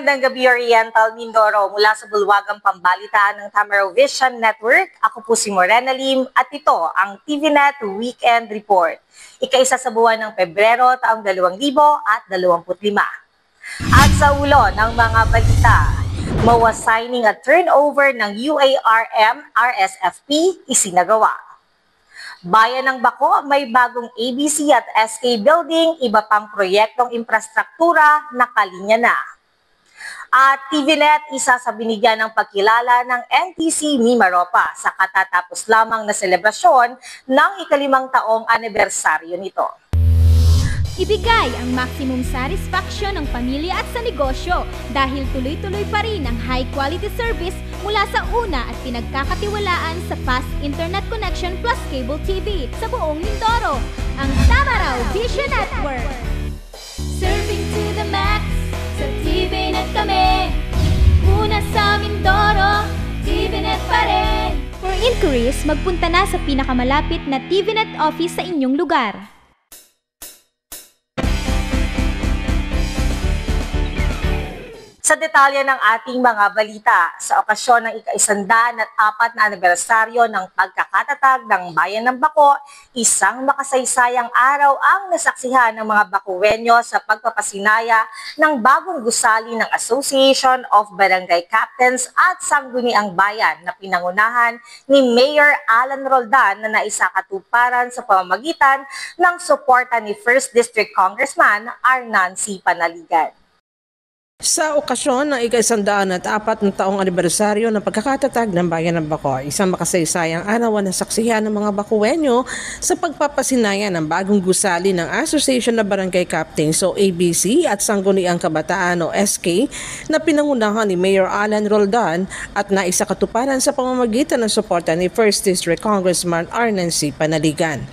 Magandang gabi, Oriental Mindoro. Mula sa bulwagang pambalitaan ng Tamaraw Vision Network, ako po si Morena Lim at ito ang TVNet Weekend Report. Ika-1 sa buwan ng Pebrero taong 2025. At sa ulo ng mga balita, MOA signing at turnover ng UARM-RSFP isinagawa. Bayan ng Baco, may bagong ABC at SK building, iba pang proyektong infrastruktura na kalinya na. At TVNet, isa sa binigyan ng pagkilala ng NTC Mimaropa sa katatapos lamang na selebrasyon ng ika-5 taong anibersaryo nito. Ibigay ang maximum satisfaction ng pamilya at sa negosyo dahil tuloy-tuloy pa rin ang high-quality service mula sa una at pinagkakatiwalaan sa fast internet connection plus cable TV sa buong Mindoro, ang Tamaraw Vision Network. Serving to the max, sa TVNet kami. Una sa Mindoro, TVNet pa rin. For inquiries, magpunta na sa pinakamalapit na TVNet office sa inyong lugar. Sa detalye ng ating mga balita, sa okasyon ng ika-104 na anibersaryo ng pagkakatatag ng Bayan ng Baco, isang makasaysayang araw ang nasaksihan ng mga Bacueño sa pagpapasinaya ng bagong gusali ng Association of Barangay Captains at Sangguniang Bayan na pinangunahan ni Mayor Alan Roldan na naisakatuparan sa pamamagitan ng suporta ni 1st District Congressman Arnan C. Panaligan. Sa okasyon ng ika-104 na taong anibersaryo ng pagkakatatag ng Bayan ng Baco, isang makasaysayang araw na saksihan ng mga Bacueño sa pagpapasinaya ng bagong gusali ng Association of Barangay Captains o ABC at Sangguniang Kabataan o SK na pinangunahan ni Mayor Alan Roldan at naisakatuparan sa pamamagitan ng suporta ni 1st District Congressman Arnan C. Panaligan.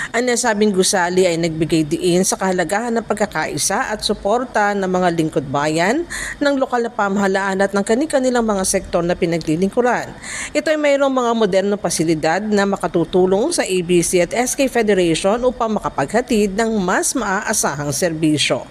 Ang nasabing gusali ay nagbigay diin sa kahalagahan ng pagkakaisa at suporta ng mga lingkod bayan, ng lokal na pamahalaan at ng kani-kanilang mga sektor na pinaglilingkuran. Ito ay mayroong mga modernong pasilidad na makatutulong sa ABC at SK Federation upang makapaghatid ng mas maaasahang serbisyo.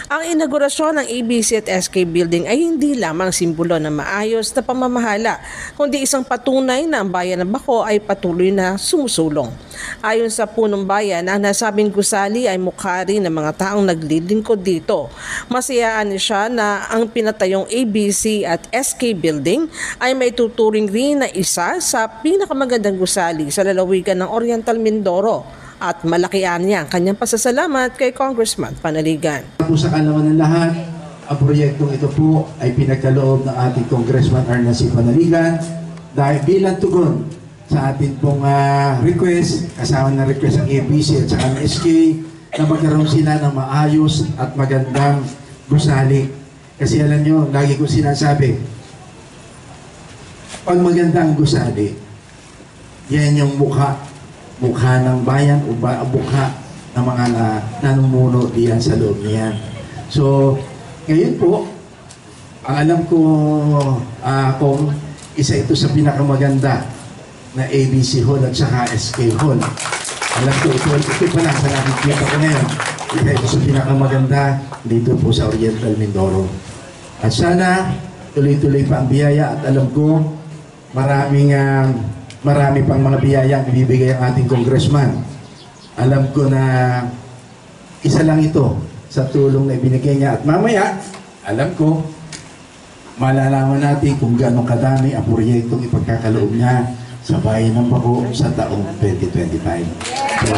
Ang inaugurasyon ng ABC at SK Building ay hindi lamang simbolo ng maayos na pamamahala, kundi isang patunay na ang Bayan ng Baco ay patuloy na sumusulong. Ayon sa punong bayan, ang nasabing gusali ay mukha rin ng mga taong naglilingkod dito. Masayaan siya na ang pinatayong ABC at SK Building ay may tuturing rin na isa sa pinakamagandang gusali sa lalawigan ng Oriental Mindoro. At malakian niya ang kanyang pasasalamat kay Congressman Panaligan. Po sa kalaman ng lahat, ang proyektong ito po ay pinagkaloob ng ating Congressman Arnan C. Panaligan dahil bilang tugon sa ating pong request, kasama na request ng ABC at saka ng SK na magkaroon sila ng maayos at magandang gusali. Kasi alam nyo, lagi ko sinasabi, pag magandang gusali, yan yung mukha ng bayan o mukha ng mga nanumuno diyan sa loob niyan. So, ngayon po, ang alam ko kung isa ito sa pinakamaganda na ABC Hall at saka SK Hall. Alam ko ito pa lang sa nakikita ko ngayon. Isa ito sa pinakamaganda dito po sa Oriental Mindoro. At sana tuloy-tuloy pa ang biyaya at alam ko marami pang mga biyayang ibibigay ang ating congressman. Alam ko na isa lang ito sa tulong na ibinigay niya. At mamaya, alam ko, malalaman natin kung gano'ng kadami ang proyektong ipagkakaloob niya sa Bayan ng Baco sa taong 2025. So,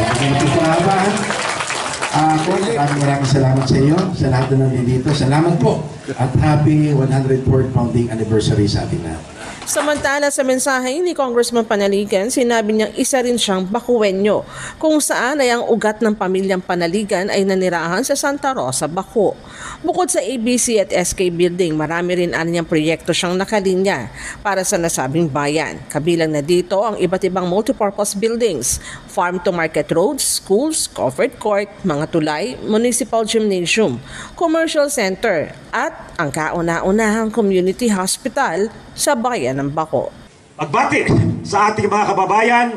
maraming salamat sa iyo, sa lahat na nandito. Salamat po at happy 104th founding anniversary sa ating lahat. Samantala sa mensahe ni Congressman Panaligan, sinabi niyang isa rin siyang Bacueño, kung saan ay ang ugat ng pamilyang Panaligan ay nanirahan sa Santa Rosa, Baco. Bukod sa ABC at SK Building, marami rin anyang proyekto siyang nakalinya para sa nasabing bayan. Kabilang na dito ang iba't ibang multipurpose buildings, farm-to-market roads, schools, covered court, mga tulay, municipal gymnasium, commercial center, at ang kauna-unahang community hospital sa Bayan ng Baco. Pagbati sa ating mga kababayan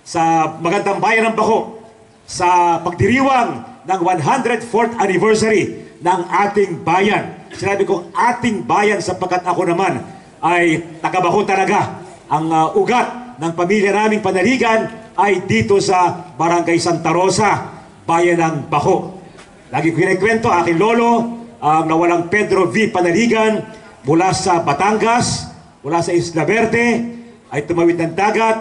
sa magandang Bayan ng Baco sa pagdiriwang ng 104th anniversary ng ating bayan. Sinabi ko ating bayan sapagkat ako naman ay taga-Baco talaga. Ang ugat ng pamilya naming Panaligan ay dito sa Barangay Santa Rosa, bayan ng Baco. Lagi ko kinikwento, aking lolo, ang nawalang Pedro V. Panaligan mula sa Batangas, mula sa Isla Verde, ay tumawid ng dagat,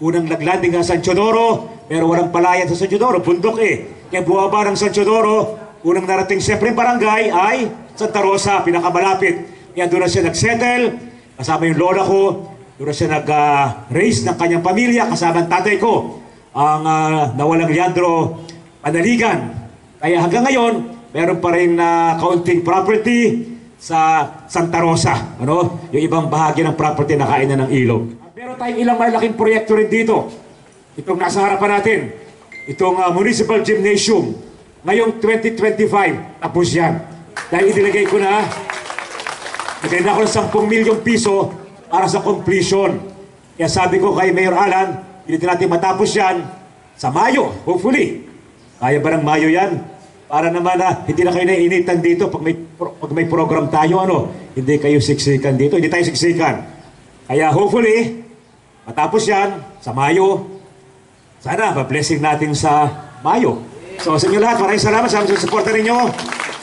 unang naglanding ng San Teodoro, pero walang palayan sa San Teodoro, bundok Kaya buwaba ng San Teodoro, unang narating siyempre yung barangay ay Santa Rosa, pinakamalapit. Kaya doon na siya nagsettle, kasama yung lola ko, doon na siya nag-raise ng kanyang pamilya, kasama ang tatay ko, ang nawalang Leandro Panaligan. Kaya hanggang ngayon, meron pa rin kaunting property sa Santa Rosa. Ano? Yung ibang bahagi ng property nakain na ng ilog. Meron tayong ilang malaking proyekto rin dito. Itong nasa harapan natin, itong Municipal Gymnasium. Ngayong 2025, tapos yan. Dahil inilagay ko na, nagay na ako ng 10 milyong piso para sa completion. Kaya sabi ko kay Mayor Alan, hindi natin matapos yan sa Mayo, hopefully. Kaya ba ng Mayo yan? Para naman hindi na kayo naiinitan dito pag may program tayo, hindi kayo siksikan dito, hindi tayo siksikan. Kaya hopefully, matapos yan sa Mayo. Sana, ma-blessing natin sa Mayo. So sa inyo lahat, maraming salamat sa suporta ninyo.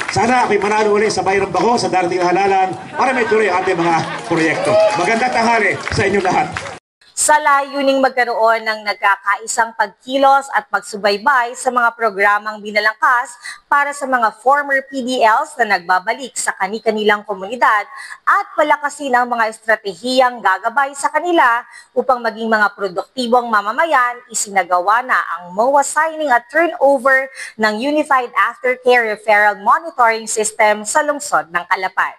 Sana ako'y manalo ulit sa bayan ng Baco sa darating na halalan para may tuloy ang ating mga proyekto. Magandang tanghali sa inyo lahat. Sa layuning magkaroon ng nagkakaisang pagkilos at pagsubaybay sa mga programang binalangkas para sa mga former PDLs na nagbabalik sa kani-kanilang komunidad at palakasin ang mga estratehiyang gagabay sa kanila upang maging mga produktibong mamamayan, isinagawa na ang MOA signing at turnover ng Unified Aftercare Referral Monitoring System sa lungsod ng Calapan.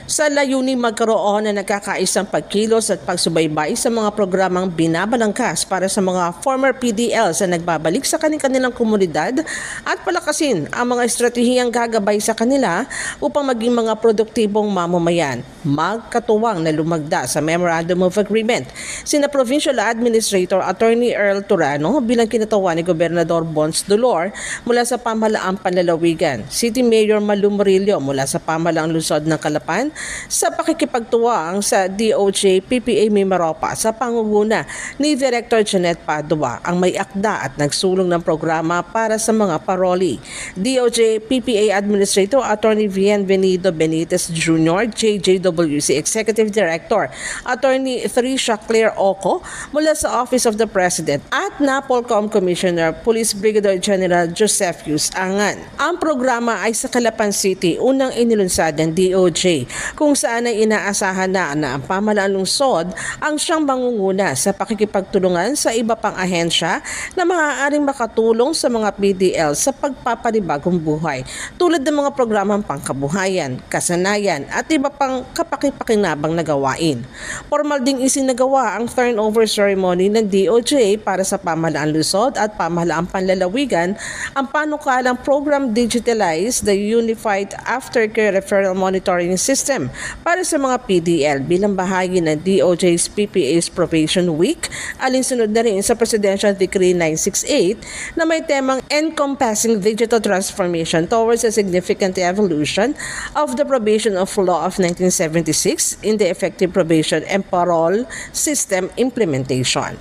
Sa layuning magkaroon na nagkakaisang pagkilos at pagsubaybay sa mga programang binabalangkas para sa mga former PDLs na nagbabalik sa kanilang komunidad at palakasin ang mga estratehiyang gagabay sa kanila upang maging mga produktibong mamamayan. Magkatuwang na lumagda sa Memorandum of Agreement sina Provincial Administrator Attorney Earl Turano bilang kinatawa ni Gobernador Bons Dolor mula sa Pamahalaang Panlalawigan, City Mayor Malu Murillo mula sa Pamahalaang Lungsod ng Calapan, sa pakikipagtuwang sa DOJ PPA Mimaropa sa pangunguna ni Director Janet Padua ang may akda at nagsulong ng programa para sa mga paroli. DOJ PPA Administrator Attorney Bienvenido Benitez Jr., JJWC Executive Director Attorney Trisha Claire Oco mula sa Office of the President at NAPOLCOM Commissioner Police Brigadier General Josephus Angan. Ang programa ay sa Calapan City, unang inilunsad ng DOJ kung saan ay inaasahan na ang pamahalaang lungsod ang siyang mangunguna sa pakikipagtulungan sa iba pang ahensya na maaaring makatulong sa mga PDL sa pagpapanibagong buhay tulad ng mga programang pangkabuhayan, kasanayan at iba pang kapakipakinabang na gawain. Formal ding isinagawa ang turnover ceremony ng DOJ para sa pamahalaang lungsod at pamahalaang panlalawigan ang panukalang program Digitalize the Unified Aftercare Referral Monitoring System para sa mga PDL bilang bahagi ng DOJ's PPA's Probation Week, alinsunod na rin sa Presidential Decree 968 na may temang Encompassing Digital Transformation Towards a Significant Evolution of the Probation of Law of 1976 in the Effective Probation and Parole System Implementation.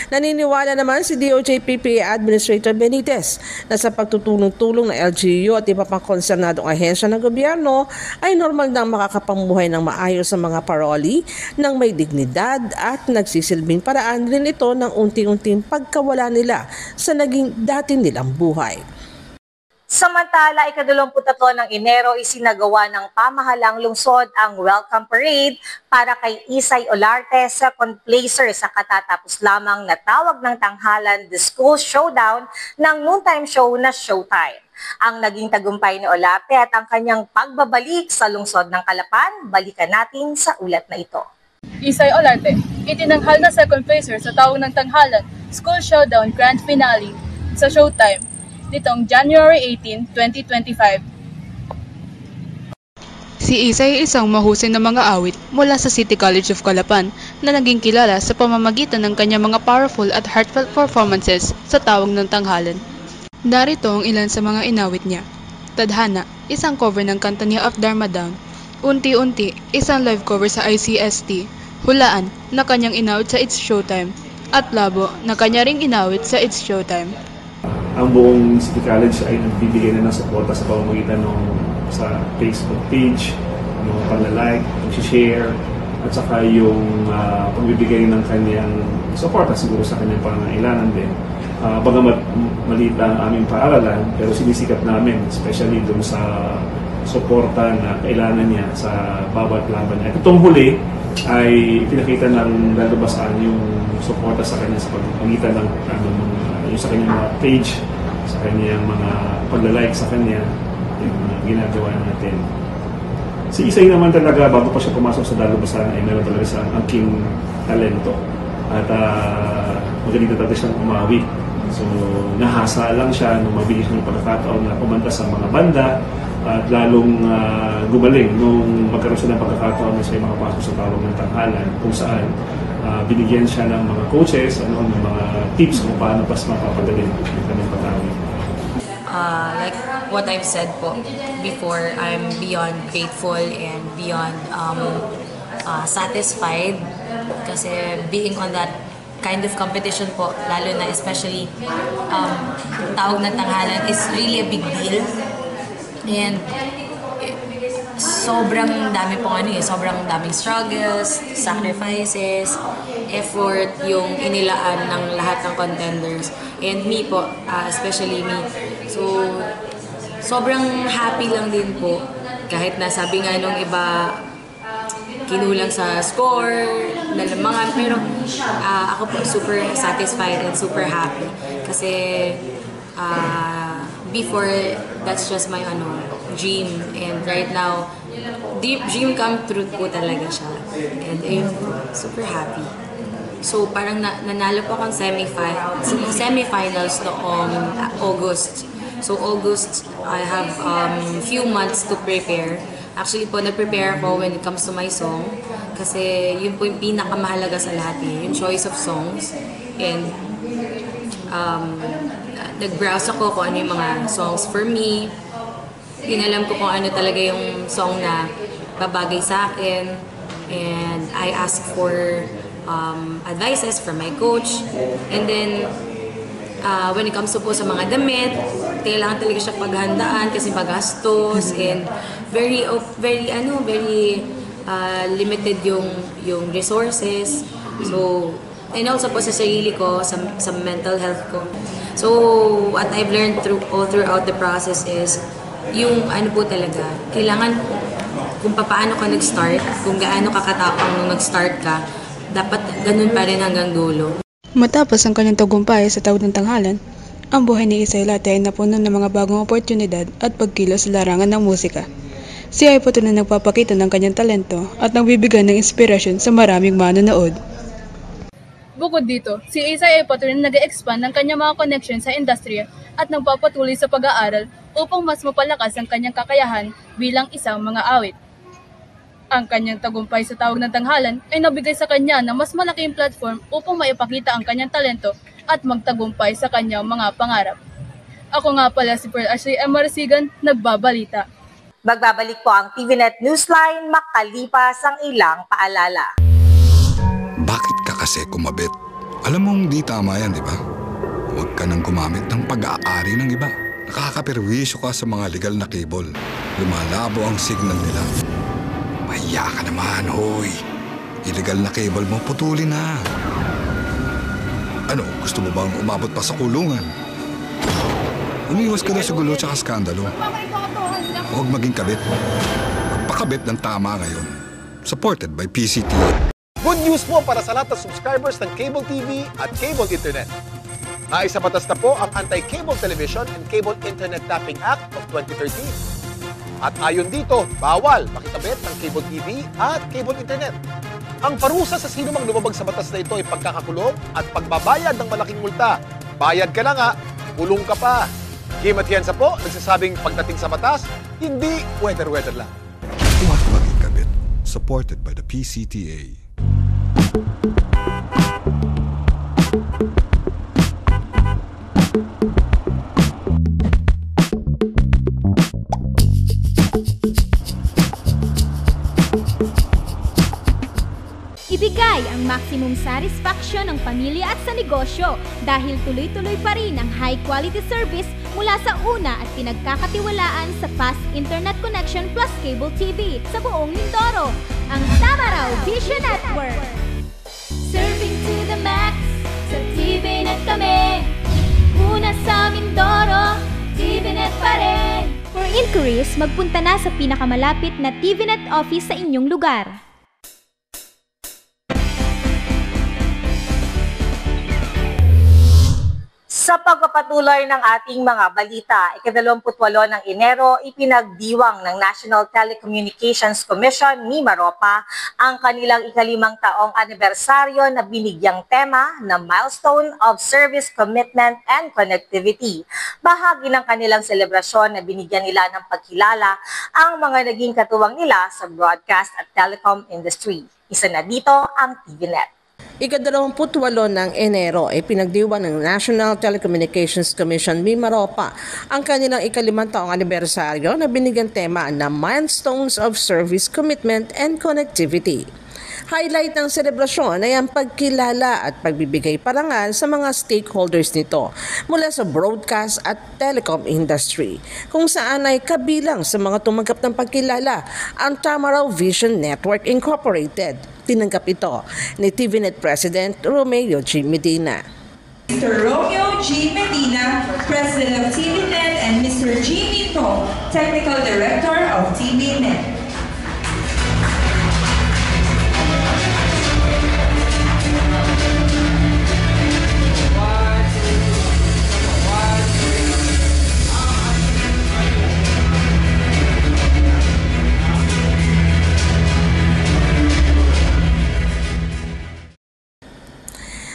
Naniniwala naman si DOJ PPA Administrator Benitez na sa pagtutulong-tulong ng LGU at iba pang konsernadong ahensya ng gobyerno ay normal nang makakapamuhay ng maayos sa mga paroli ng may dignidad at nagsisilbing paraan rin ito ng unti-unting pagkawala nila sa naging dati nilang buhay. Samantala, ika-23 ng Enero isinagawa ng pamahalang lungsod ang welcome parade para kay Isay Olarte, second placer sa katatapos lamang na tawag ng tanghalan The School Showdown ng noontime show na Showtime. Ang naging tagumpay ni Olarte at ang kanyang pagbabalik sa lungsod ng Calapan, balikan natin sa ulat na ito. Isay Olarte, itinanghal na second placer sa tawag ng tanghalan School Showdown Grand Finale sa Showtime nitong January 18, 2025. Si Isay ay isang mahusay na mga awit mula sa City College of Calapan na naging kilala sa pamamagitan ng kanyang mga powerful at heartfelt performances sa tawag ng tanghalan. Narito ang ilan sa mga inawit niya. Tadhana, isang cover ng kanta ni Of Dharma Down. Unti-unti, isang live cover sa ICST. Hulaan na kanyang inawit sa It's Showtime. At Labo na kanya ring inawit sa It's Showtime. Ang buong City College ay nagbibigay na ng suporta sa pamamagitan ng sa Facebook page, yung pag-like, pag-share, at saka yung pagbibigay ng kanyang suporta siguro sa kanyang pangangailangan din. Bagamat maliit ang aming paaralan, pero sinisikap namin, especially dun sa suporta na kailangan niya sa bawat laban niya. Itong huli ay pinakita ng lalabasan yung suporta sa kanya sa pagpagitan ng yung sa kanyang mga page, sa kanyang mga pagla-like sa kanya, yung mga ginagawa natin. Si Isay naman talaga, bago pa siya pumasok sa lalabasan, ay meron talaga siyang angking talento. At magaling na talaga siyang umawi. So, nahasa lang siya nung mabilis ng pagkakataon na kumanta sa mga banda at lalong gumaling nung magkaroon siya ng pagkakataon na siya makapasok sa tawag ng tanghalan kung saan binigyan siya ng mga coaches, ng mga tips kung paano pas mapapagaling ng kanyang patawid. Like what I've said po before, I'm beyond grateful and beyond satisfied kasi being on that kind of competition po, lalo na especially tawag ng tanghalan is really a big deal. And sobrang dami pong sobrang daming struggles, sacrifices, effort yung inilaan ng lahat ng contenders. And me po, especially me. So, sobrang happy lang din po. Kahit na sabi nga nung iba, kinulang sa score, lalamangan. Pero ako po super satisfied and super happy. Kasi before, that's just my dream. And right now, dream come true po talaga siya. And ayun po, super happy. So parang nanalo po akong semifinals noong August. So August, I have few months to prepare. Actually po, nag-prepare ako when it comes to my song. Kasi yun po yung pinakamahalaga sa lahat yung choice of songs. And nag-browse ako kung ano yung mga songs for me. Inalam ko kung ano talaga yung song na babagay sa akin. And I asked for advices from my coach. And then, when it comes to po sa mga damit, kailangan talaga siya paghandaan kasi magastos and very limited yung resources. So, and also po sa sarili ko, sa mental health ko. So, what I've learned all throughout the process is yung po talaga, kailangan kung paano ka nag-start, kung gaano ka katapang nung nag-start ka, dapat ganun pa rin hanggang dulo. Matapos ang kanyang tagumpay sa tawag ng tanghalan, ang buhay ni Isay Late ay napuno ng mga bagong oportunidad at pagkilos sa larangan ng musika. Siya ay patuloy nagpapakita ng kanyang talento at nagbibigay ng inspirasyon sa maraming manonood. Bukod dito, si Isay ay patuloy na nag-expand ng kanyang mga connection sa industriya at nagpapatuloy sa pag-aaral upang mas mapalakas ang kanyang kakayahan bilang isang mga awit. Ang kanyang tagumpay sa tawag ng tanghalan ay nabigay sa kanya ng mas malaking platform upang maipakita ang kanyang talento at magtagumpay sa kanyang mga pangarap. Ako nga pala si Pearl Ashley M. Marasigan, nagbabalita. Magbabalik po ang TVNet Newsline makalipas ang ilang paalala. Bakit ka kasi kumabit? Alam mong di tama yan, di ba? Huwag ka nang gumamit ng pag-aari ng iba. Nakakaperwisyo ka sa mga legal na cable. Lumalabo ang signal nila. Mahiya ka naman, hoy. Illegal na cable mo, putulin na. Ano, gusto mo bang umabot pa sa kulungan? Umiwas ka na sa gulo tsaka skandalo. Huwag maging kabit. Magpakabit ng tama ngayon. Supported by PCTV. Good news po para sa lahat ng subscribers ng Cable TV at Cable Internet. Naisa batas na po ang Anti-Cable Television and Cable Internet Tapping Act of 2013. At ayon dito, bawal makikabit ng Cable TV at Cable Internet. Ang parusa sa sino mang lumabag sa batas na ito ay pagkakakulong at pagbabayad ng malaking multa. Bayad ka na nga, kulong ka pa. Kim Atienza po, nagsasabing pagdating sa batas, hindi weather-weather lang. Huwag maging kabit. Supported by the PCTA. maximum satisfaction ng pamilya at sa negosyo dahil tuloy-tuloy pa rin ang high-quality service mula sa una at pinagkakatiwalaan sa fast internet connection plus cable TV sa buong Mindoro, ang Tamaraw Vision Network. Serving to the max, sa TVNet kami. Una sa Mindoro, TVNet pa rin. For inquiries, magpunta na sa pinakamalapit na TVNet office sa inyong lugar. Sa pagpapatuloy ng ating mga balita, ika-28 ng Enero, ipinagdiwang ng National Telecommunications Commission, MIMAROPA, ang kanilang ika-5 taong anibersaryo na binigyang tema na Milestone of Service Commitment and Connectivity. Bahagi ng kanilang selebrasyon na binigyan nila ng pagkilala ang mga naging katuwang nila sa broadcast at telecom industry. Isa na dito ang TVNet. Ika-28 ng Enero ay pinagdiwang ng National Telecommunications Commission MIMAROPA ang kanilang ika-5 taong anibersaryo na binigyan tema na Milestones of Service Commitment and Connectivity. Highlight ng selebrasyon ay ang pagkilala at pagbibigay parangal sa mga stakeholders nito mula sa broadcast at telecom industry, kung saan ay kabilang sa mga tumanggap ng pagkilala ang Tamaraw Vision Network Incorporated. Tinanggap ito ni TVNet President Romeo G. Medina. Mr. Romeo G. Medina, President of TVNet, and Mr. Jimmy Tong, Technical Director of TVNet.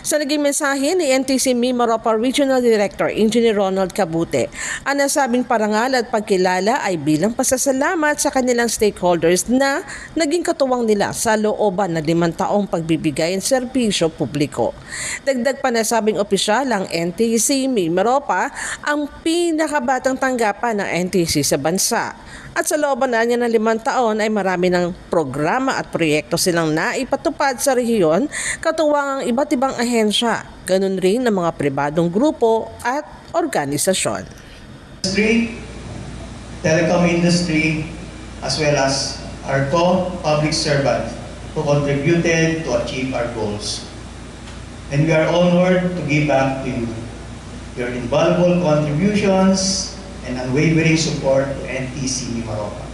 Sa naging mensahe ni NTC MIMAROPA Regional Director Engineer Ronald Cabute, ang nasabing parangal at pagkilala ay bilang pasasalamat sa kanilang stakeholders na naging katuwang nila sa looban na 5 taong pagbibigay ng serbisyo publiko. Dagdag pa nasabing opisyal ang NTC MIMAROPA ang pinakabatang tanggapan ng NTC sa bansa. At sa looban na niya ng 5 taon ay marami ng programa at proyekto silang naipatupad sa rehiyon, katuwang ang iba't ibang ahensya, ganun rin ng mga pribadong grupo at organisasyon. Telecom industry, as well as our co-public servants who contributed to achieve our goals. And we are honored to give back to you your invaluable contributions and unwavering support to NTC MIMAROPA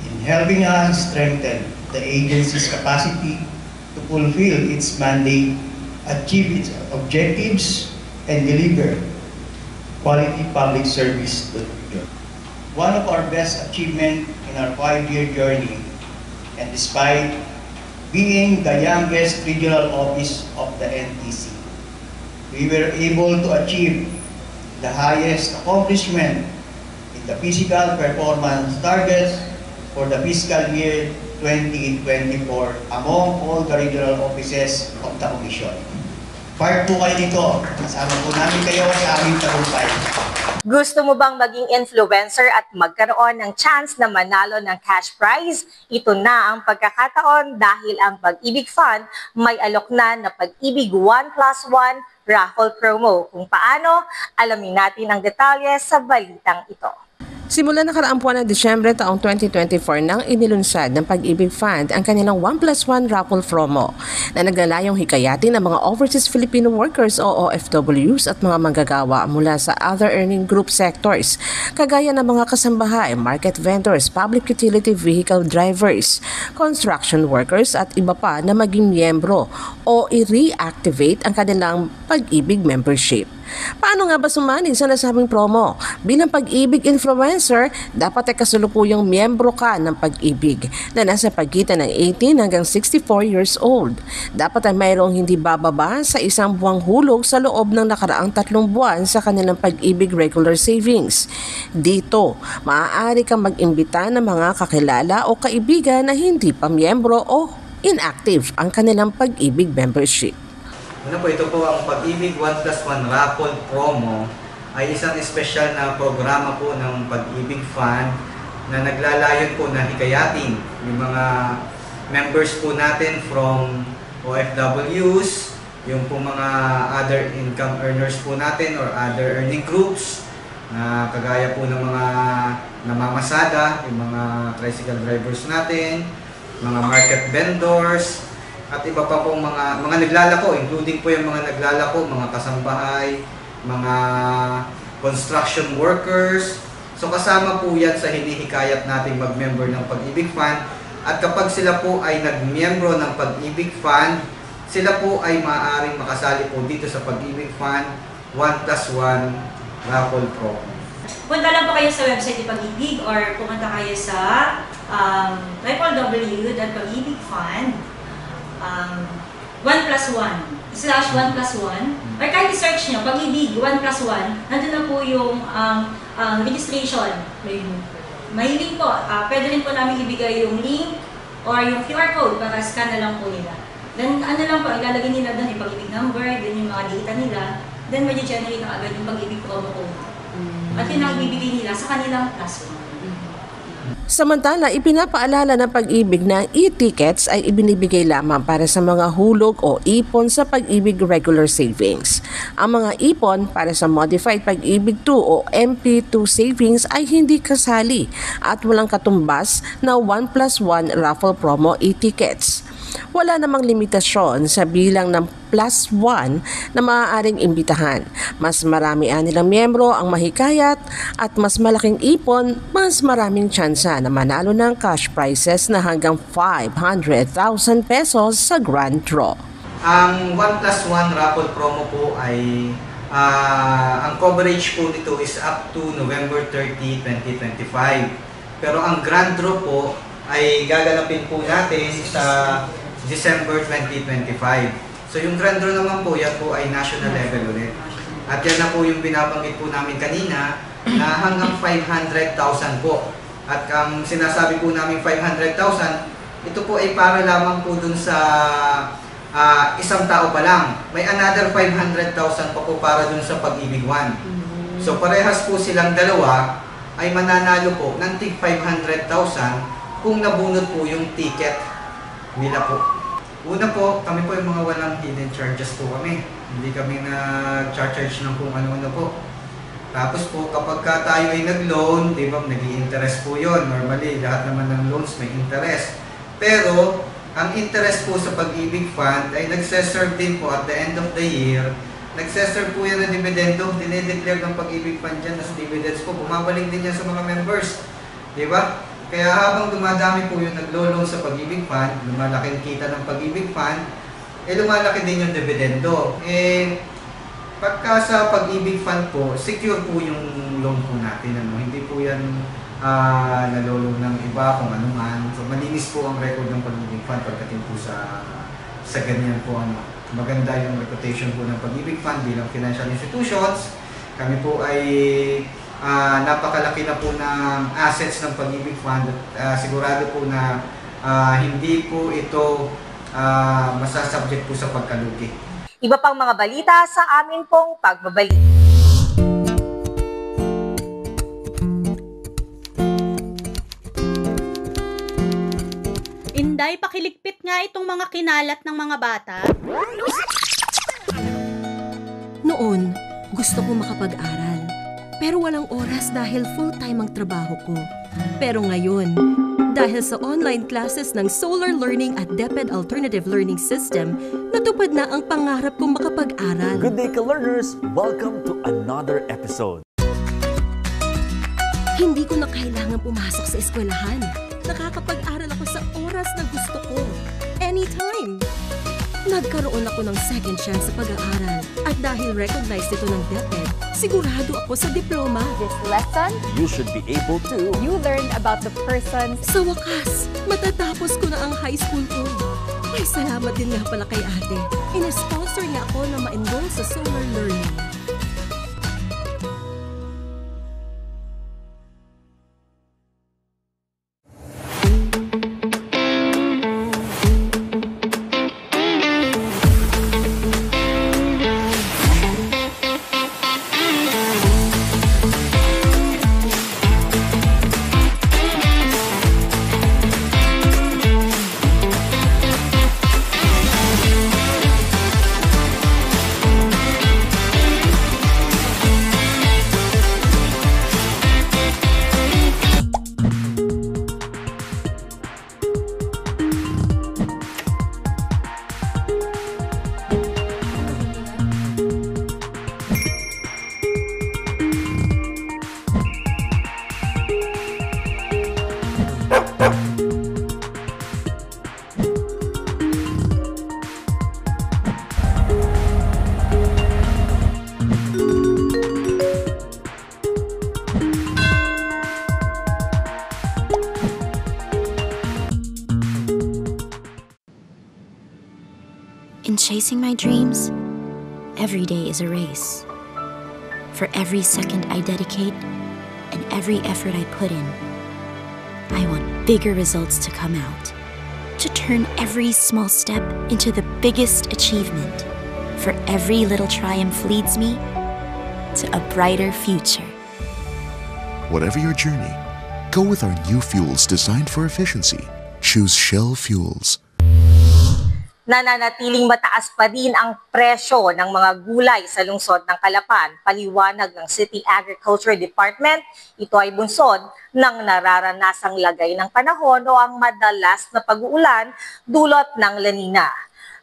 in helping us strengthen the agency's capacity to fulfill its mandate, achieve its objectives, and deliver quality public service to the region. One of our best achievements in our 5-year journey, and despite being the youngest regional office of the NTC, we were able to achieve the highest accomplishment in the physical performance targets for the fiscal year 2024 among all the regional offices of the Commission. Part po kayo nito. Kasama po namin kayo sa aming tagumpay. Gusto mo bang maging influencer at magkaroon ng chance na manalo ng cash prize? Ito na ang pagkakataon dahil ang Pag-ibig Fund may alok na Pag-ibig 1+1 raffle promo. Kung paano, alamin natin ang detalye sa balitang ito. Simula nakaraang buwan ng Disyembre taong 2024 nang inilunsad ng Pag-ibig Fund ang kanilang 1+1 raffle promo na naglalayong hikayatin ng mga overseas Filipino workers o OFWs at mga manggagawa mula sa other earning group sectors kagaya ng mga kasambahay, market vendors, public utility vehicle drivers, construction workers at iba pa na maging miyembro o i-reactivate ang kanilang Pag-ibig membership. Paano nga ba sumali sa nasabing promo? Bilang Pag-ibig influencer, dapat ay kasalukuyang miyembro ka ng Pag-ibig na nasa pagitan ng 18 hanggang 64 years old. Dapat ay mayroong hindi bababa sa 1 buwang hulog sa loob ng nakaraang 3 buwan sa kanilang Pag-ibig regular savings. Dito, maaari kang mag-imbita ng mga kakilala o kaibigan na hindi pa miyembro o inactive ang kanilang Pag-ibig membership. Una po, ito po ang Pag-ibig 1+1 raffle promo ay isang espesyal na programa po ng Pag-ibig Fund na naglalayon po na hikayatin yung mga members po natin from OFWs, yung po mga other income earners po natin or other earning groups na kagaya po ng mga namamasada, yung mga tricycle drivers natin, mga market vendors, at iba pa pong mga naglalako, including po yung mga naglalako, mga kasambahay, mga construction workers. So kasama po yan sa hinihikayat nating mag-member ng Pag-ibig Fund. At kapag sila po ay nag-miyembro ng Pag-ibig Fund, sila po ay maaaring makasali po dito sa Pag-ibig Fund 1+1 raffle promo. Punta lang po kayo sa website ni Pag-ibig or pumunta kayo sa www.pagibigfund 1+1/1+1 or kahit i-search nyo, Pag-ibig 1+1, nandun na po yung registration. May link po. Pwede rin po namin ibigay yung link or yung QR code para scan na lang po nila. Then ano lang po, ilalagay nila doon yung Pag-ibig number, then yung mga data nila, then mag-generate na agad yung Pag-ibig promo code. At yun ang ibibigay nila sa kanilang +1. Samantala, ipinapaalala ng Pag-ibig na e-tickets ay ibinibigay lamang para sa mga hulog o ipon sa Pag-ibig Regular Savings. Ang mga ipon para sa Modified Pag-ibig 2 o MP2 Savings ay hindi kasali at walang katumbas na 1+1 raffle promo e-tickets. Wala namang limitasyon sa bilang ng +1 na maaaring imbitahan. Mas marami nilang miyembro ang mahikayat at mas malaking ipon, mas maraming tsansa na manalo ng cash prizes na hanggang 500,000 pesos sa Grand Draw. Ang 1+1 raffle promo po ay ang coverage po nito is up to November 30, 2025. Pero ang Grand Draw po ay gaganapin po natin sa December 2025. So yung Grand Draw naman po, yan po ay national level ulit. At yan na po yung binabanggit po namin kanina na hanggang 500,000 po. At ang sinasabi po namin 500,000, ito po ay para lamang po dun sa isang tao pa lang. May another 500,000 pa po para dun sa Pag-ibig 1. So parehas po silang dalawa ay mananalo po ng tig 500,000 kung nabunot po yung ticket nila po. Una po, kami po yung mga walang hidden charges po kami. Hindi kami nag-charge ng kung ano-ano po. Tapos po, kapag tayo ay nag-loan, di ba, nag-i-interest po yun. Normally, lahat naman ng loans may interest. Pero, ang interest po sa Pag-ibig Fund ay nagseserve din po at the end of the year. Nagseserve po yan ng dividendo. Dinedeclare ng Pag-ibig Fund dyan as dividends po. Bumabalik din yan sa mga members. Di ba? Kaya habang dumadami po yung naglo-loan sa Pag-ibig Fund, lumalaki ang kita ng Pag-ibig Fund, lumalaki din yung dividendo. Pagka sa Pag-ibig Fund po, secure po yung loan po natin. Hindi po yan nalolo ng iba kung ano man. So malinis po ang record ng Pag-ibig Fund pagdating po sa ganyan po. Maganda yung reputation po ng Pag-ibig Fund bilang financial institutions. Kami po ay napakalaki na po ng assets ng Pag-ibig Fund. Sigurado po na hindi po ito masasubject po sa pagkalugi. Iba pang mga balita sa amin pong pagbabalik. Inday, pakiligpit nga itong mga kinalat ng mga bata. Noon, gusto ko makapag-aral. Pero walang oras dahil full-time ang trabaho ko. Pero ngayon, dahil sa online classes ng Solar Learning at DepEd Alternative Learning System, natupad na ang pangarap kong makapag-aral. Good day, ka-learners! Welcome to another episode. Hindi ko na kailangan pumasok sa eskwelahan. Nakakapag-aral ako sa oras na gusto ko. Anytime! Nagkaroon ako ng second chance sa pag-aaral. At dahil recognized ito ng DepEd, sigurado ako sa diploma. This lesson, you should be able to. You learned about the persons. Sa wakas, matatapos ko na ang high school ko. Ay, salamat din nga pala kay ate. Ina-sponsor niya ako na ma-enroll sa Solar Learning. chasing my dreams, every day is a race. For every second I dedicate and every effort I put in, I want bigger results to come out. To turn every small step into the biggest achievement. For every little triumph leads me to a brighter future. Whatever your journey, go with our new fuels designed for efficiency. Choose Shell Fuels. Nananatiling mataas pa din ang presyo ng mga gulay sa lungsod ng Calapan. Paliwanag ng City Agriculture Department, ito ay bunsod ng nararanasang lagay ng panahon o ang madalas na pag-uulan dulot ng La Nina.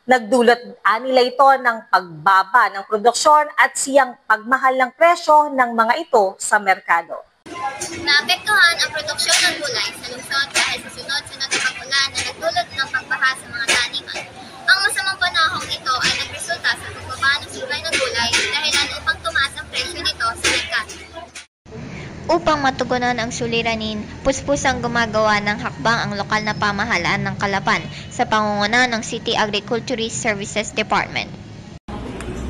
Nagdulot nila ito ng pagbaba ng produksyon at siyang pagmahal ng presyo ng mga ito sa merkado. Naapektuhan ang produksyon ng gulay sa lungsod dahil sa sunod-sunod na pag-ulan na nagdulot ng pagbaha sa mga taniman. Ang masamang panahon ito ay nagresulta sa pagbaba ng supply ng gulay dahilan upang tumaas ang presyo nito sa merkado. Upang matugunan ang suliranin, puspusang gumagawa ng hakbang ang lokal na pamahalaan ng Calapan sa pangunguna ng City Agriculturist Services Department.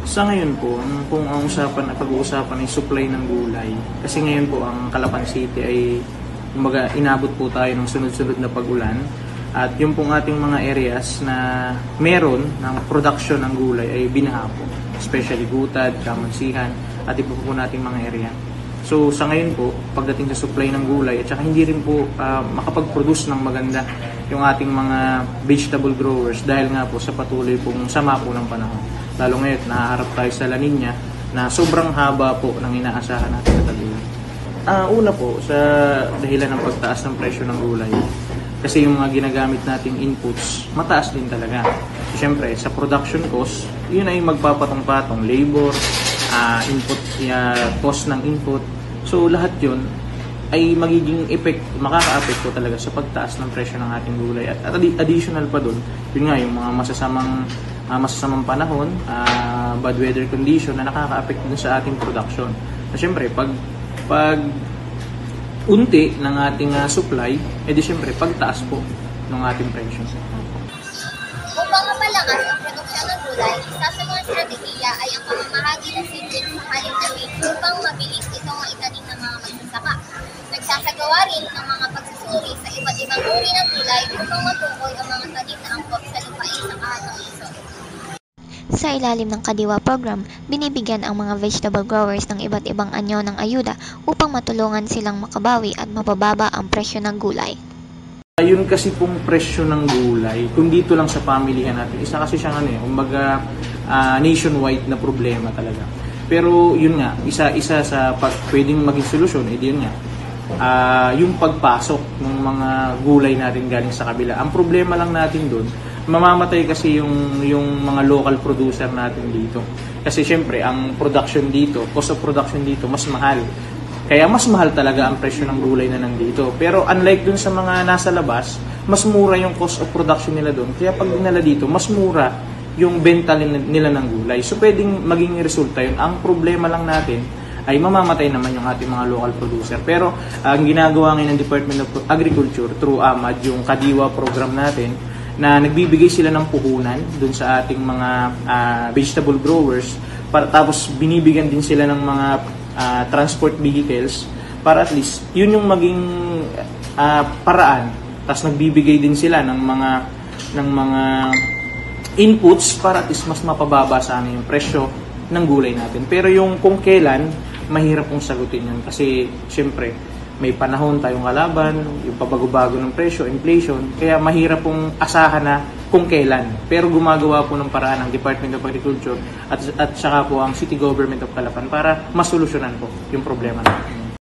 Sa ngayon po, kung ang pag-uusapan ay supply ng gulay, kasi ngayon po ang Calapan City ay inabot po tayo ng sunod-sunod na pag-ulan. At yung pong ating mga areas na meron ng production ng gulay ay binaha po, especially Gutad, Kamansihan, at iba po nating mga area. So sa ngayon po, pagdating sa supply ng gulay at saka hindi rin po makapag-produce ng maganda yung ating mga vegetable growers dahil nga po sa patuloy pong sama po ng panahon. Lalo ngayon, nahaharap tayo sa La Nina na sobrang haba po ng inaasahan natin na tag-ulan. Una po, sa dahilan ng pagtaas ng presyo ng gulay, kasi yung mga ginagamit nating inputs, mataas din talaga. So, syempre, sa production cost, yun ay magpapatong-patong, labor, input, cost ng input. So, lahat yun ay magiging makaka-apekto talaga sa pagtaas ng presyo ng ating gulay. At additional pa dun, yun nga, yung mga masasamang panahon, bad weather condition na nakaka-apekto dun sa ating production. So, syempre, pag unti ng ating supply, edi syempre pagtaas po ng ating presyo. Upang mapalakas ang produksyon ng gulay, isa sa mga strategiya ay ang pamamahagi ng seedling sa halim na mix upang mabilis itong maitanim ng mga magsasaka. Nagsasagawa rin ng mga pagsusuri sa iba't ibang uri ng gulay upang matukoy ang mga tanim na angkop sa lupain sa kahit ng lungsod. Sa ilalim ng Kadiwa program, binibigyan ang mga vegetable growers ng iba't ibang anyo ng ayuda upang matulungan silang makabawi at mapababa ang presyo ng gulay. Yun kasi pong presyo ng gulay, kung dito lang sa pamilihan natin, isa kasi siyang kumbaga nationwide na problema talaga. Pero yun nga, isa sa pwedeng maging solusyon, yun nga, yung pagpasok ng mga gulay natin galing sa kabila. Ang problema lang natin doon, mamamatay kasi yung mga local producer natin dito. Kasi syempre, ang production dito, cost of production dito, mas mahal. Kaya mas mahal talaga ang presyo ng gulay na nandito. Pero unlike dun sa mga nasa labas, mas mura yung cost of production nila doon. Kaya pag dinala dito, mas mura yung benta nila ng gulay. So pwedeng maging resulta yun. Ang problema lang natin ay mamamatay naman yung ating mga local producer. Pero ang ginagawa ngayon ng Department of Agriculture through AMAD, yung Kadiwa program natin, na nagbibigay sila ng puhunan dun sa ating mga vegetable growers, tapos binibigyan din sila ng mga transport vehicles para at least yun yung maging paraan. Tapos nagbibigay din sila ng mga inputs para at least mas mapababa sana yung presyo ng gulay natin. Pero yung kung kailan, mahirap pong sagutin yun kasi syempre may panahon tayong kalaban, yung pabago-bago ng presyo, inflation, kaya mahirap pong asahan na kung kailan. Pero gumagawa po ng paraan ng Department of Agriculture at saka po ang City Government of Calapan para masolusyonan po yung problema natin.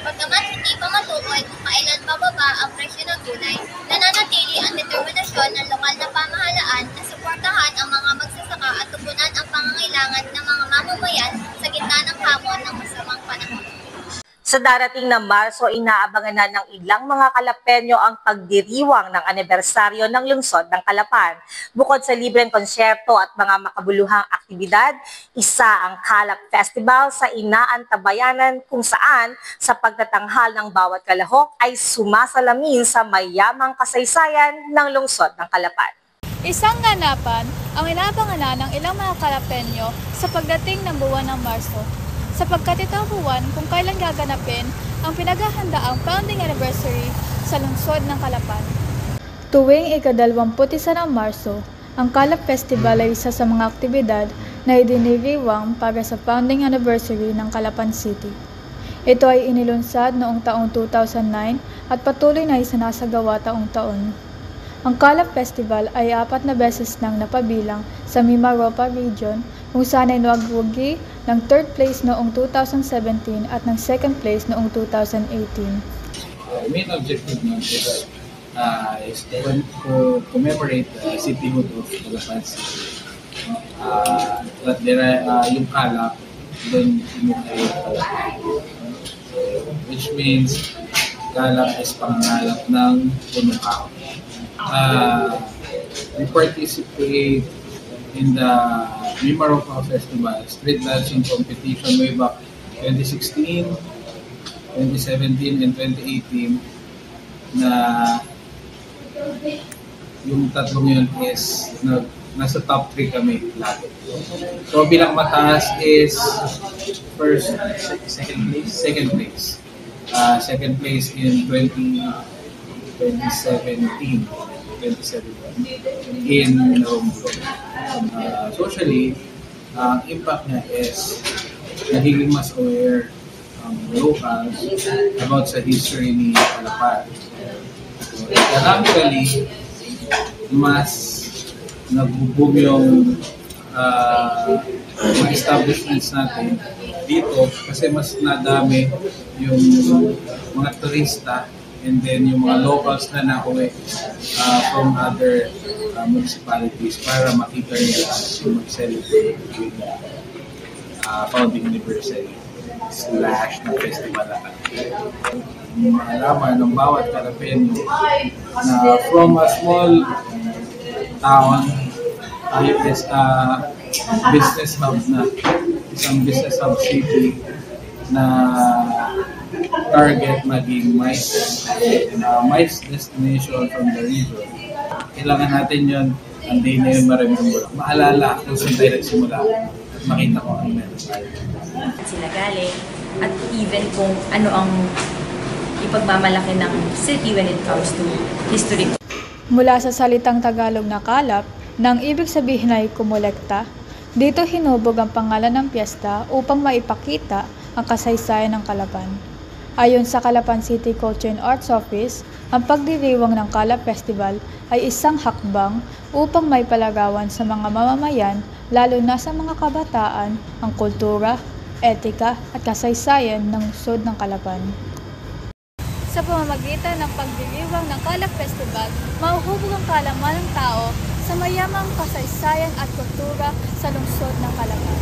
Pagkaman hindi pa matukoy kung kailan bababa ang presyo ng gulay, nananatili ang determinasyon ng lokal na pamahalaan na suportahan ang mga magsasaka at tugunan ang pangangailangan ng mga mamamayan sa gitna ng hamon ng masamang panahon. Sa darating na Marso, inaabangan na ng ilang mga Kalapenyo ang pagdiriwang ng anibersaryo ng lungsod ng Calapan. Bukod sa libreng konsyerto at mga makabuluhang aktibidad, isa ang Kalap Festival sa Inaantabayanan kung saan sa pagtatanghal ng bawat kalahok ay sumasalamin sa mayamang kasaysayan ng lungsod ng Calapan. Isang ganapan ang inabangan ng ilang mga Kalapenyo sa pagdating ng buwan ng Marso, sapagkat ito ang buwan kung kailan gaganapin ang pinaghahandaang founding anniversary sa lungsod ng Calapan. Tuwing ika-21 ng Marso, ang Calap Festival ay isa sa mga aktibidad na idiniriwang para sa founding anniversary ng Calapan City. Ito ay inilunsad noong taong 2009 at patuloy na isinasagawa taong-taon. Ang Calap Festival ay 4 na beses nang napabilang sa Mimaropa Region, kung saan ay nagwagi ng 3rd place noong 2017 at ng 2nd place noong 2018. Main objective nun is to commemorate the cityhood of Calapan City. That there yung Calap, doon ay Calapan. Which means Calap is pangangalap ng punong kahoy. We participate in the Mimaropa Festival street dancing competition way back 2016, 2017, and 2018 na yung tatlong yun is nasa top 3 kami lagi. So bilang mataas is second place. Second place in 2017 in Romblon. Socially, ang impact niya is nagiging mas aware ang locals about sa history ni Calapan. So, economically, mas nag-boom yung mga establishments natin dito kasi mas nadami yung mga turista and then yung mga locals na nauwi from other municipalities para makita nila yung mag-celebrate with founding anniversary / na festival na malaman ng bawat Kalapenyo na from a small town tayo is business hub na isang business hub city na target maging MICE destination from the region. Kailangan natin yun, ang day na yun ma-remember. Maalala kung saan tayo nagsimula at makita ko ang meron tayo. Sila galing at even kung ano ang ipagmamalaki ng city when it comes to history. Mula sa salitang Tagalog na kalap, nang ibig sabihin ay kumolekta, dito hinubog ang pangalan ng piyesta upang maipakita ang kasaysayan ng Calapan. Ayon sa Calapan City Culture and Arts Office, ang pagdiriwang ng Calap Festival ay isang hakbang upang maipalarawan sa mga mamamayan, lalo na sa mga kabataan, ang kultura, etika at kasaysayan ng lungsod ng Calapan. Sa pamamagitan ng pagdiriwang ng Calap Festival, mauhubog ang kaalaman ng tao sa mayamang kasaysayan at kultura sa lungsod ng Calapan.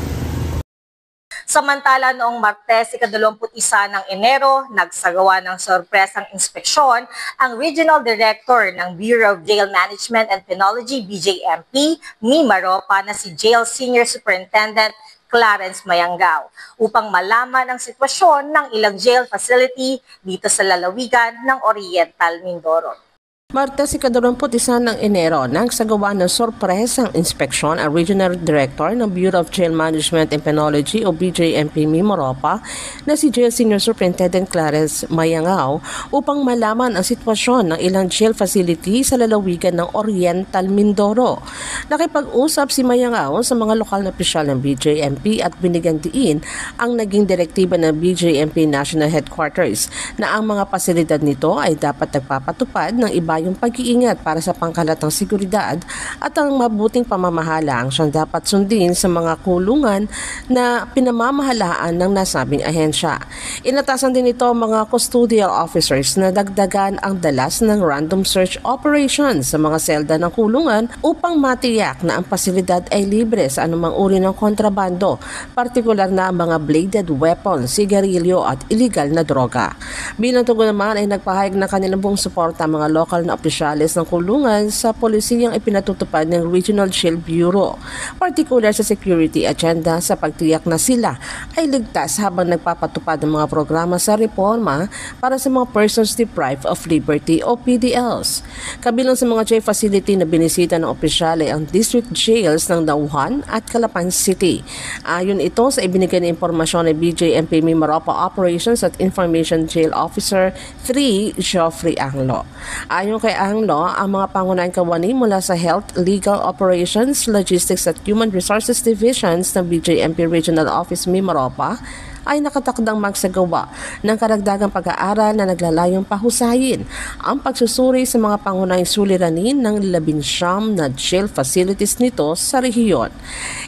Samantala noong Martes, ika-21 ng Enero, nagsagawa ng sorpresang inspeksyon ang Regional Director ng Bureau of Jail Management and Penology, BJMP, Mimaropa na si Jail Senior Superintendent Clarence Mayangao upang malaman ang sitwasyon ng ilang jail facility dito sa lalawigan ng Oriental Mindoro. Martes, ika-21 ng Enero, nagsagawa ng sorpresang inspeksyon ang Regional Director ng Bureau of Jail Management and Penology o BJMP Mimaropa na si Jail Senior Superintendent Clarence Mayangao upang malaman ang sitwasyon ng ilang jail facility sa lalawigan ng Oriental Mindoro. Nakipag-usap si Mayangao sa mga lokal na opisyal ng BJMP at binigyan diin ang naging direktiba ng BJMP National Headquarters na ang mga pasilidad nito ay dapat nagpapatupad ng iba yung pag-iingat para sa pangkalatang seguridad at ang mabuting pamamahala ang siyang dapat sundin sa mga kulungan na pinamamahalaan ng nasabing ahensya. Inatasan din ito mga custodial officers na dagdagan ang dalas ng random search operation sa mga selda ng kulungan upang matiyak na ang pasilidad ay libre sa anumang uri ng kontrabando, partikular na ang mga bladed weapons, sigarilyo at illegal na droga. Bilang tugon naman ay nagpahayag ng kanilang buong suporta ang mga local lokal na opisyales ng kulungan sa polisiyang ipinatutupad ng Regional Shield Bureau, partikular sa security agenda sa pagtiyak na sila ay ligtas habang nagpapatupad ng mga programa sa reforma para sa mga persons deprived of liberty o PDLs. Kabilang sa mga jail facility na binisita ng opisyale ang district jails ng Dauhan at Calapan City. Ayon ito sa ibinigay na impormasyon ng BJMP Mimaropa Operations at Information Jail Officer 3 Geoffrey Anglo. Ayon kay Anglo, ang mga pangunahing kawani mula sa Health, Legal Operations, Logistics at Human Resources Divisions ng BJMP Regional Office Mimaropa ay nakatakdang magsagawa ng karagdagang pag-aaral na naglalayong pahusayin ang pagsusuri sa mga pangunahing suliranin ng 19 na jail facilities nito sa rehiyon.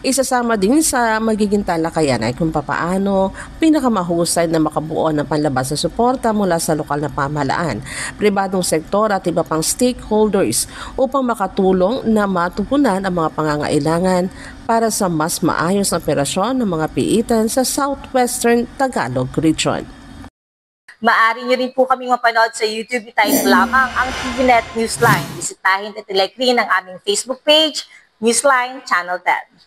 Isasama din sa magiging talakayan ay kung papaano pinakamahusay na makabuo ng panlabas na suporta mula sa lokal na pamahalaan, pribadong sektor at iba pang stakeholders upang makatulong na matugunan ang mga pangangailangan para sa mas maayos na operasyon ng mga piitan sa Southwestern Tagalog Region. Maaari niyo rin po kaming mapanood sa YouTube. I-type lamang ang TVNet Newsline. Bisitahin at ilike rin ang aming Facebook page, Newsline Channel 10.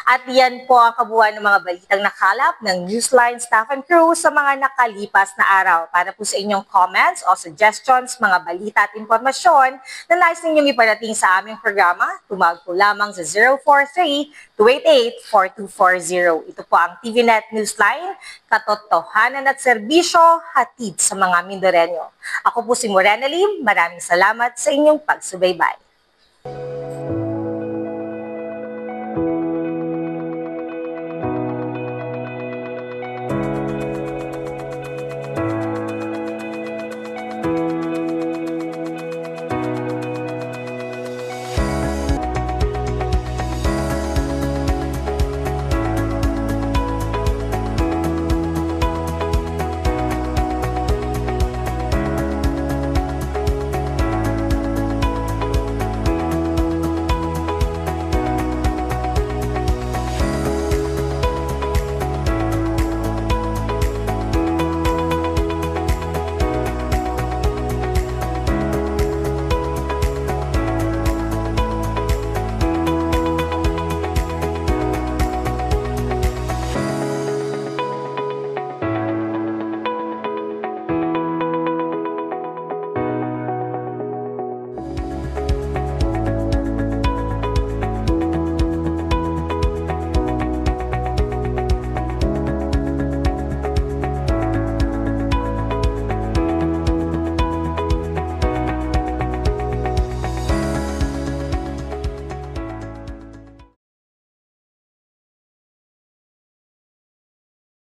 At yan po ang kabuuan ng mga balitang nakalap ng Newsline staff and crew sa mga nakalipas na araw. Para po sa inyong comments o suggestions, mga balita at impormasyon na nais ninyong iparating sa aming programa, tumawag po lamang sa 043-288-4240. Ito po ang TVNet Newsline, katotohanan at serbisyo hatid sa mga Mindoreño. Ako po si Morena Lim, maraming salamat sa inyong pagsubaybay.